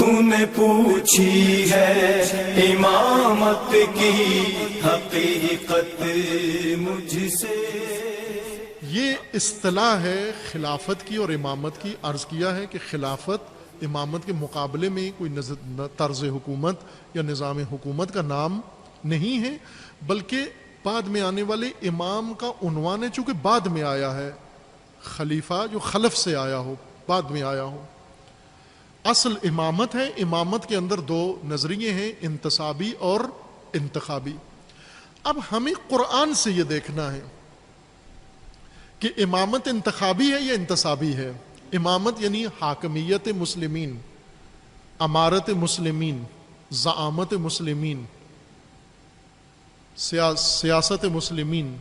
تو نے پوچھی ہے امامت کی حقیقت مجھ سے. یہ اصطلاح ہے خلافت کی اور امامت کی. عرض کیا ہے کہ خلافت امامت کے مقابلے میں کوئی طرز حکومت یا نظام حکومت کا نام نہیں ہے، بلکہ بعد میں آنے والے امام کا عنوان ہے، چونکہ بعد میں آیا ہے. خلیفہ جو خلف سے آیا ہو، بعد میں آیا ہو. اصل امامت ہے. امامت کے اندر دو نظریے ہیں، انتصابی اور انتخابی. اب ہمیں قرآن سے یہ دیکھنا ہے کہ امامت انتخابی ہے یا انتصابی ہے. امامت یعنی حاکمیت مسلمین، امارت مسلمین، زعامت مسلمین، سیاست مسلمین،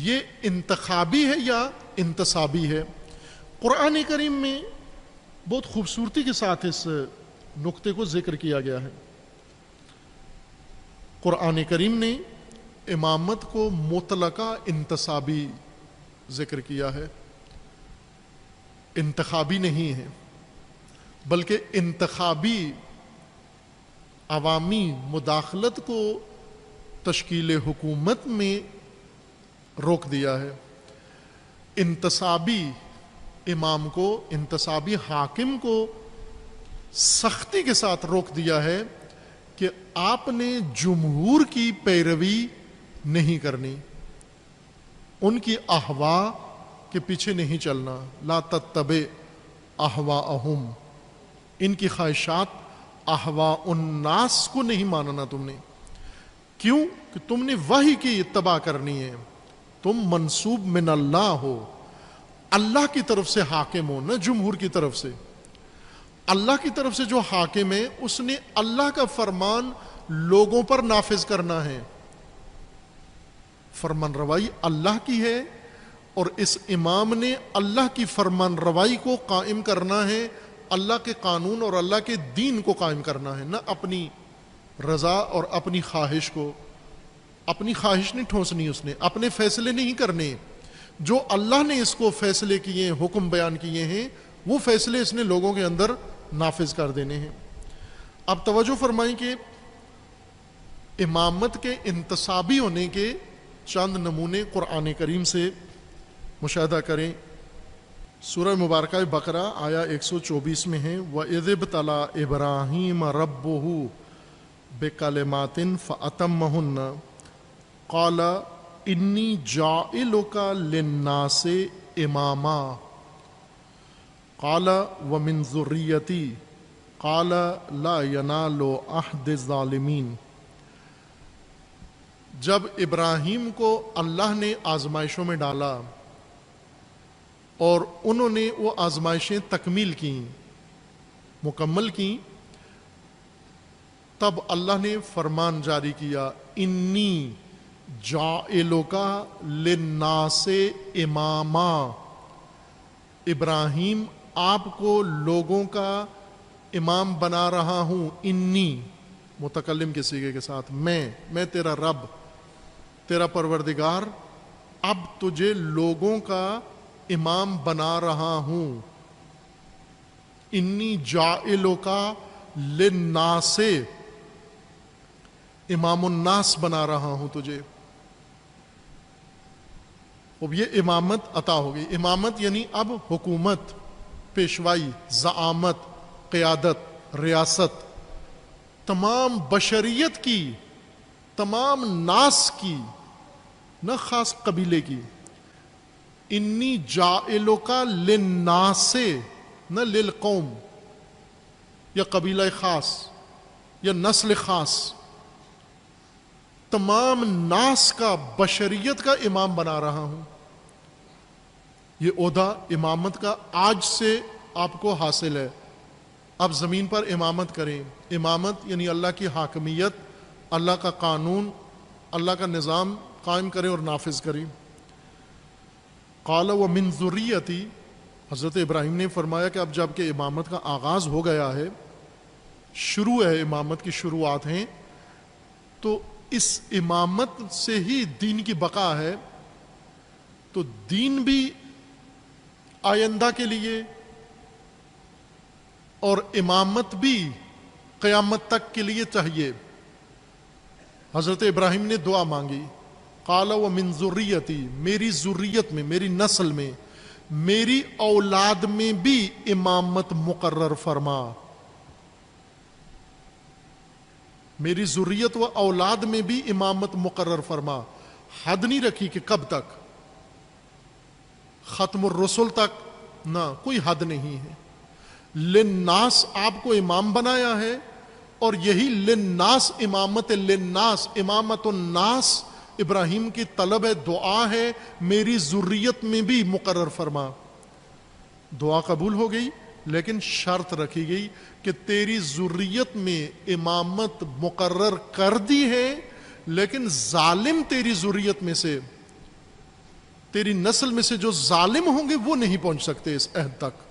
یہ انتخابی ہے یا انتصابی ہے. قرآن کریم میں بہت خوبصورتی کے ساتھ اس نقطے کو ذکر کیا گیا ہے. قرآن کریم نے امامت کو مطلقہ انتصابی ذکر کیا ہے، انتخابی نہیں ہے، بلکہ انتخابی عوامی مداخلت کو تشکیل حکومت میں روک دیا ہے. انتصابی امام کو، انتصابی حاکم کو سختی کے ساتھ روک دیا ہے کہ آپ نے جمہور کی پیروی نہیں کرنی، ان کی احوا کے پیچھے نہیں چلنا. لا تتبع احواءہم، ان کی خواہشات احواء الناس کو نہیں ماننا تم نے. کیوں؟ کہ تم نے وحی کی اتباع کرنی ہے، تم منسوب من اللہ ہو، اللہ کی طرف سے حاکم ہو، نہ جمہور کی طرف سے. اللہ کی طرف سے جو حاکم ہے اس نے اللہ کا فرمان لوگوں پر نافذ کرنا ہے. فرمان روائی اللہ کی ہے اور اس امام نے اللہ کی فرمان روائی کو قائم کرنا ہے، اللہ کے قانون اور اللہ کے دین کو قائم کرنا ہے، نہ اپنی رضا اور اپنی خواہش کو. اپنی خواہش نہیں ٹھونسنی، اس نے اپنے فیصلے نہیں کرنے. جو اللہ نے اس کو فیصلے کیے، حکم بیان کیے ہیں، وہ فیصلے اس نے لوگوں کے اندر نافذ کر دینے ہیں. اب توجہ فرمائیں کہ امامت کے انتصابی ہونے کے چند نمونے قرآن کریم سے مشاہدہ کریں. سورہ مبارکہ بقرہ آیا 124 میں ہے، وَإِذِ ابْتَلَىٰ إِبْرَاهِيمَ رَبُّهُ بِكَلِمَاتٍ فَأَتَمَّهُنَّ قَالَ إِنِّي جَاعِلُكَ لِلنَّاسِ إِمَامًا قَالَ وَمِنْ ذُرِّيَّتِي قَالَ لَا يَنَالُ عَهْدِ الظَّالِمِينَ. جب ابراہیم کو اللہ نے آزمائشوں میں ڈالا اور انہوں نے وہ آزمائشیں تکمیل کیں، مکمل کیں، تب اللہ نے فرمان جاری کیا، انی جاعلک للناس اماما. ابراہیم آپ کو لوگوں کا امام بنا رہا ہوں. انی متکلم کے صیغے کے ساتھ، میں تیرا رب، تیرا پروردگار اب تجھے لوگوں کا امام بنا رہا ہوں. انی جاعلک للناس، امام الناس بنا رہا ہوں تجھے. اب یہ امامت عطا ہوگی. امامت یعنی اب حکومت، پیشوائی، زعامت، قیادت، ریاست تمام بشریت کی، تمام ناس کی، نہ خاص قبیلے کی. انی جاعلک للناس، نہ للقوم یا قبیلہ خاص یا نسل خاص، تمام ناس کا، بشریت کا امام بنا رہا ہوں. یہ عہدہ امامت کا آج سے آپ کو حاصل ہے. آپ زمین پر امامت کریں. امامت یعنی اللہ کی حاکمیت، اللہ کا قانون، اللہ کا نظام قائم کریں اور نافذ کریں. قال ومن ذریتی، حضرت ابراہیم نے فرمایا کہ اب جب کہ امامت کا آغاز ہو گیا ہے، شروع ہے، امامت کی شروعات ہیں، تو اس امامت سے ہی دین کی بقا ہے. تو دین بھی آئندہ کے لیے اور امامت بھی قیامت تک کے لیے چاہیے. حضرت ابراہیم نے دعا مانگی, قال ومن ذریتی, میری ذریت میں, میری نسل میں, میری اولاد میں بھی امامت مقرر فرما. میری ذریت و اولاد میں بھی امامت مقرر فرما. حد نہیں رکھی کہ کب تک, ختم الرسل تک نہ, کوئی حد نہیں ہے. للناس آپ کو امام بنایا ہے, اور یہی للناس امامت, للناس امامت الناس ابراہیم کی طلب ہے, دعا ہے, میری ذریت میں بھی مقرر فرما. دعا قبول ہو گئی, لیکن شرط رکھی گئی کہ تیری ذریت میں امامت مقرر کر دی ہے, لیکن ظالم تیری ذریت میں سے, تیری نسل میں سے جو ظالم ہوں گے وہ نہیں پہنچ سکتے اس عہد تک.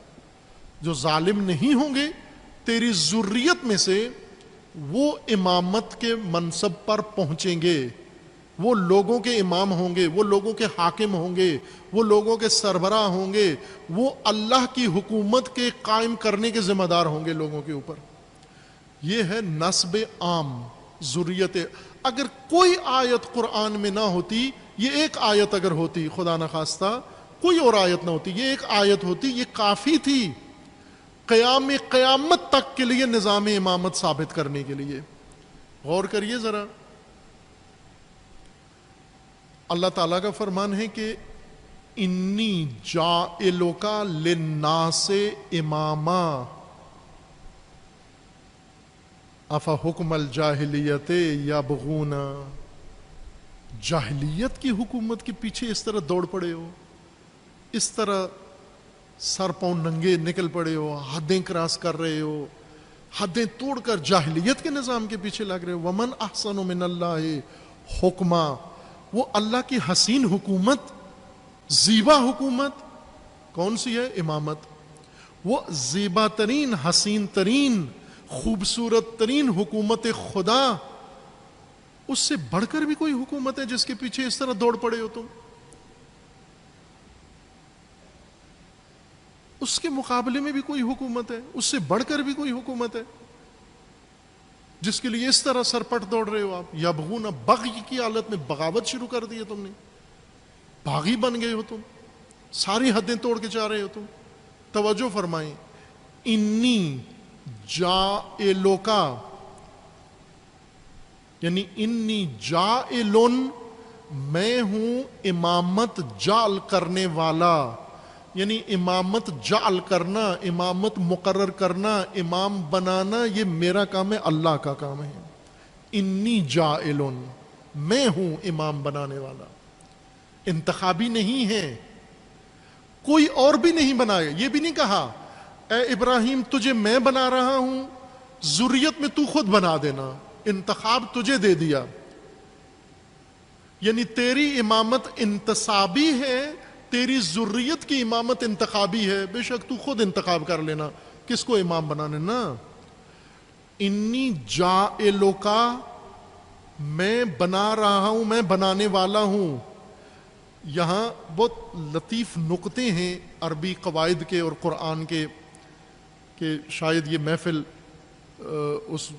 جو ظالم نہیں ہوں گے تیری ذریت میں سے وہ امامت کے منصب پر پہنچیں گے, وہ لوگوں کے امام ہوں گے, وہ لوگوں کے حاکم ہوں گے, وہ لوگوں کے سربراہ ہوں گے, وہ اللہ کی حکومت کے قائم کرنے کے ذمہ دار ہوں گے لوگوں کے اوپر. یہ ہے نسب عام ذریت. اگر کوئی آیت قرآن میں نہ ہوتی, یہ ایک آیت اگر ہوتی, خدا نخواستہ کوئی اور آیت نہ ہوتی, یہ ایک آیت ہوتی, یہ کافی تھی قیامت تک کے لیے نظام امامت ثابت کرنے کے لیے. غور کریے ذرا, اللہ تعالیٰ کا فرمان ہے کہ انی جاعلک للناس اماما افحکم الجاہلیت یبغون. جاہلیت کی حکومت کے پیچھے اس طرح دوڑ پڑے ہو, اس طرح سر پاؤں ننگے نکل پڑے ہو, حدیں کراس کر رہے ہو, حدیں توڑ کر جاہلیت کے نظام کے پیچھے لگ رہے ہو. ومن احسن من اللہ حکما, وہ اللہ کی حسین حکومت, زیبا حکومت کون سی ہے؟ امامت. وہ زیبا ترین, حسین ترین, خوبصورت ترین حکومت خدا, اس سے بڑھ کر بھی کوئی حکومت ہے جس کے پیچھے اس طرح دوڑ پڑے ہو تم؟ اس کے مقابلے میں بھی کوئی حکومت ہے, اس سے بڑھ کر بھی کوئی حکومت ہے جس کے لیے اس طرح سرپٹ دوڑ رہے ہو آپ؟ یبغون, بغی کی حالت میں بغاوت شروع کر دی ہے تم نے, باغی بن گئے ہو تم, ساری حدیں توڑ کے چاہ رہے ہو تم. توجہ فرمائیں, انی جاعلک, یعنی انی جاعلن, میں ہوں امامت جعل کرنے والا, یعنی امامت جعل کرنا, امامت مقرر کرنا, امام بنانا, یہ میرا کام ہے, اللہ کا کام ہے. انی جاعلن, میں ہوں امام بنانے والا. انتخابی نہیں ہے, کوئی اور بھی نہیں بنائے. یہ بھی نہیں کہا اے ابراہیم تجھے میں بنا رہا ہوں, ذریت میں تو خود بنا دینا, انتخاب تجھے دے دیا. یعنی تیری امامت انتصابی ہے, تیری ذریت کی امامت انتخابی ہے. بے شک تو خود انتخاب کر لینا کس کو امام بنانے. نا, انی جاعلک, میں بنا رہا ہوں, میں بنانے والا ہوں. یہاں بہت لطیف نقطے ہیں عربی قواعد کے اور قرآن کے, کہ شاید یہ محفل اس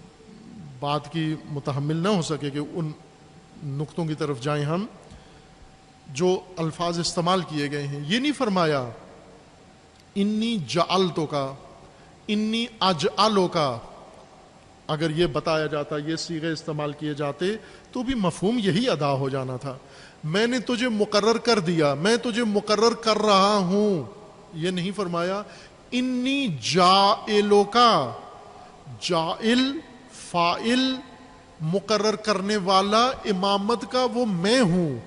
بات کی متحمل نہ ہو سکے کہ ان نقطوں کی طرف جائیں ہم. جو الفاظ استعمال کیے گئے ہیں, یہ نہیں فرمایا انی جعلتو کا, انی اجعلو کا. اگر یہ بتایا جاتا, یہ صیغے استعمال کیے جاتے تو بھی مفہوم یہی ادا ہو جانا تھا. میں نے تجھے مقرر کر دیا, میں تجھے مقرر کر رہا ہوں. یہ نہیں فرمایا انی جاعلو کا. جاعل فاعل, مقرر کرنے والا, امامت کا وہ میں ہوں.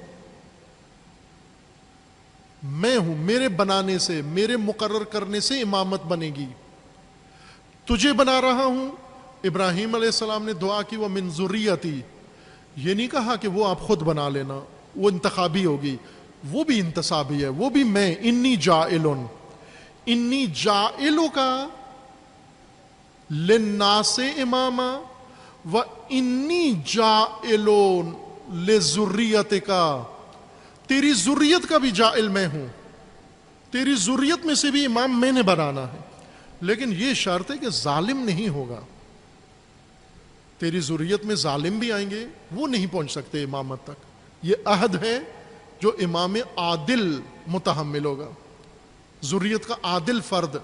میں ہوں, میرے بنانے سے, میرے مقرر کرنے سے امامت بنے گی. تجھے بنا رہا ہوں. ابراہیم علیہ السلام نے دعا کی وہ من ذریتی, یہ نہیں کہا کہ وہ آپ خود بنا لینا, وہ انتخابی ہوگی, وہ بھی انتصابی ہے, وہ بھی میں. انی جاعلن, انی جاعلو کا للناس اماما و انی جاعلون لذریتک, تیری ذریت کا بھی جاعل میں ہوں, تیری ذریت میں سے بھی امام میں نے بنانا ہے. لیکن یہ شرط ہے کہ ظالم نہیں ہوگا. تیری ذریت میں ظالم بھی آئیں گے, وہ نہیں پہنچ سکتے امامت تک. یہ عہد ہے جو امام عادل متحمل ہوگا. ذریت کا عادل فرد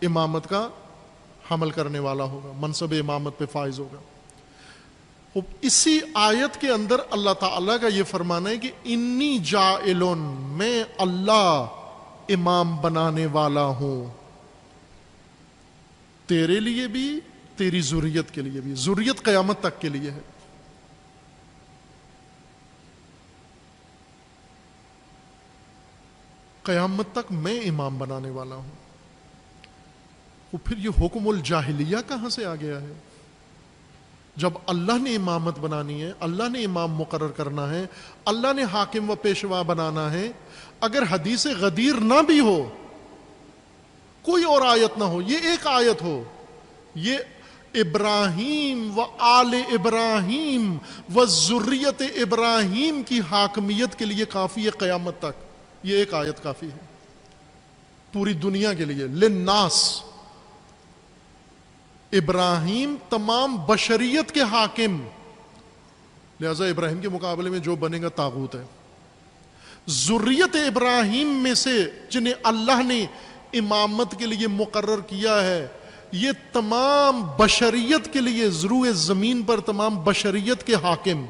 امامت کا حمل کرنے والا ہوگا, منصب امامت پہ فائز ہوگا. اسی آیت کے اندر اللہ تعالیٰ کا یہ فرمانا ہے کہ انی جاعلن, میں اللہ امام بنانے والا ہوں, تیرے لیے بھی تیری ذریت کے لیے بھی. ذریت قیامت تک کے لیے ہے. قیامت تک میں امام بنانے والا ہوں. وہ پھر یہ حکم الجاہلیہ کہاں سے آ گیا ہے؟ جب اللہ نے امامت بنانی ہے, اللہ نے امام مقرر کرنا ہے, اللہ نے حاکم و پیشوا بنانا ہے, اگر حدیث غدیر نہ بھی ہو, کوئی اور آیت نہ ہو, یہ ایک آیت ہو, یہ ابراہیم و آل ابراہیم و ذریت ابراہیم کی حاکمیت کے لیے کافی ہے قیامت تک. یہ ایک آیت کافی ہے پوری دنیا کے لیے. للناس, ابراہیم تمام بشریت کے حاکم, لہذا ابراہیم کے مقابلے میں جو بنے گا طاغوت ہے. ذریت ابراہیم میں سے جنہیں اللہ نے امامت کے لیے مقرر کیا ہے, یہ تمام بشریت کے لیے ضرور زمین پر تمام بشریت کے حاکم,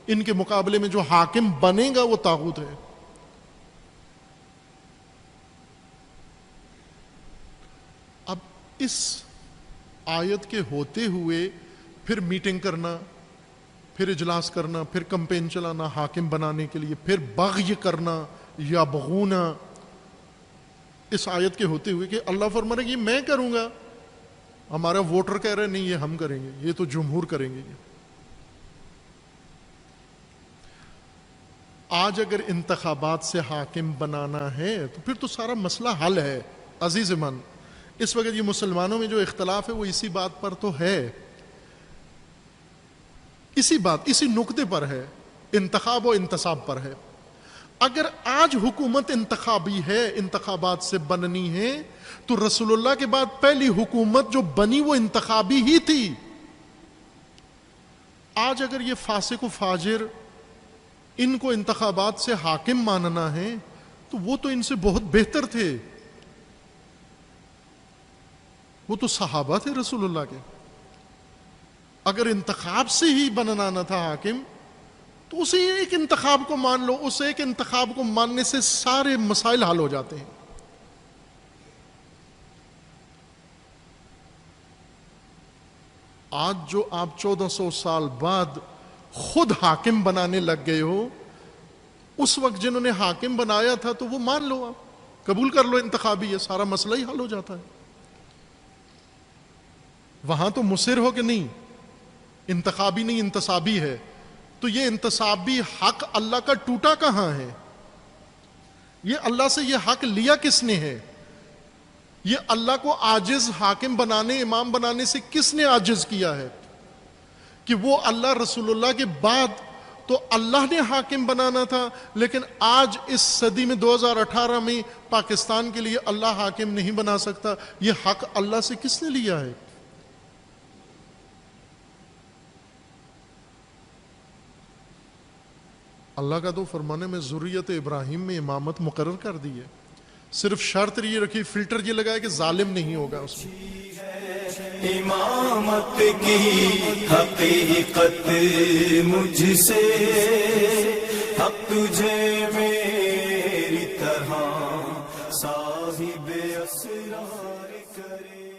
ان کے مقابلے میں جو حاکم بنے گا وہ طاغوت ہے. اب اس آیت کے ہوتے ہوئے پھر میٹنگ کرنا, پھر اجلاس کرنا, پھر کمپین چلانا حاکم بنانے کے لیے, پھر بغی کرنا یا بغونا, اس آیت کے ہوتے ہوئے کہ اللہ فرما رہا ہے کہ یہ میں کروں گا, ہمارا ووٹر کہہ رہے نہیں یہ ہم کریں گے, یہ تو جمہور کریں گے. آج اگر انتخابات سے حاکم بنانا ہے تو پھر تو سارا مسئلہ حل ہے. عزیز من, اس وقت یہ مسلمانوں میں جو اختلاف ہے وہ اسی بات پر تو ہے, اسی نقطے پر ہے, انتخاب و انتصاب پر ہے. اگر آج حکومت انتخابی ہے, انتخابات سے بننی ہے, تو رسول اللہ کے بعد پہلی حکومت جو بنی وہ انتخابی ہی تھی. آج اگر یہ فاسق و فاجر ان کو انتخابات سے حاکم ماننا ہے تو وہ تو ان سے بہت بہتر تھے, وہ تو صحابہ تھے رسول اللہ کے. اگر انتخاب سے ہی بننا نہ تھا حاکم تو اسی ایک انتخاب کو مان لو, اس ایک انتخاب کو ماننے سے سارے مسائل حل ہو جاتے ہیں. آج جو آپ 1400 سال بعد خود حاکم بنانے لگ گئے ہو, اس وقت جنہوں نے حاکم بنایا تھا تو وہ مان لو, آپ قبول کر لو انتخابی ہے, سارا مسئلہ ہی حل ہو جاتا ہے. وہاں تو مصر ہو کہ نہیں انتخابی نہیں انتصابی ہے, تو یہ انتصابی حق اللہ کا ٹوٹا کہاں ہے؟ یہ اللہ سے یہ حق لیا کس نے ہے؟ یہ اللہ کو عاجز حاکم بنانے امام بنانے سے کس نے عاجز کیا ہے؟ کہ وہ اللہ رسول اللہ کے بعد تو اللہ نے حاکم بنانا تھا, لیکن آج اس صدی میں 2018 میں پاکستان کے لیے اللہ حاکم نہیں بنا سکتا. یہ حق اللہ سے کس نے لیا ہے؟ اللہ کا تو فرمانے میں ذریت ابراہیم میں امامت مقرر کر دی ہے. صرف شرط یہ رکھی, فلٹر یہ لگایا کہ ظالم نہیں ہوگا اس میں. امامت کی حقیقت مجھ سے, حق تجھے میری طرح صاحب اسرار کرے.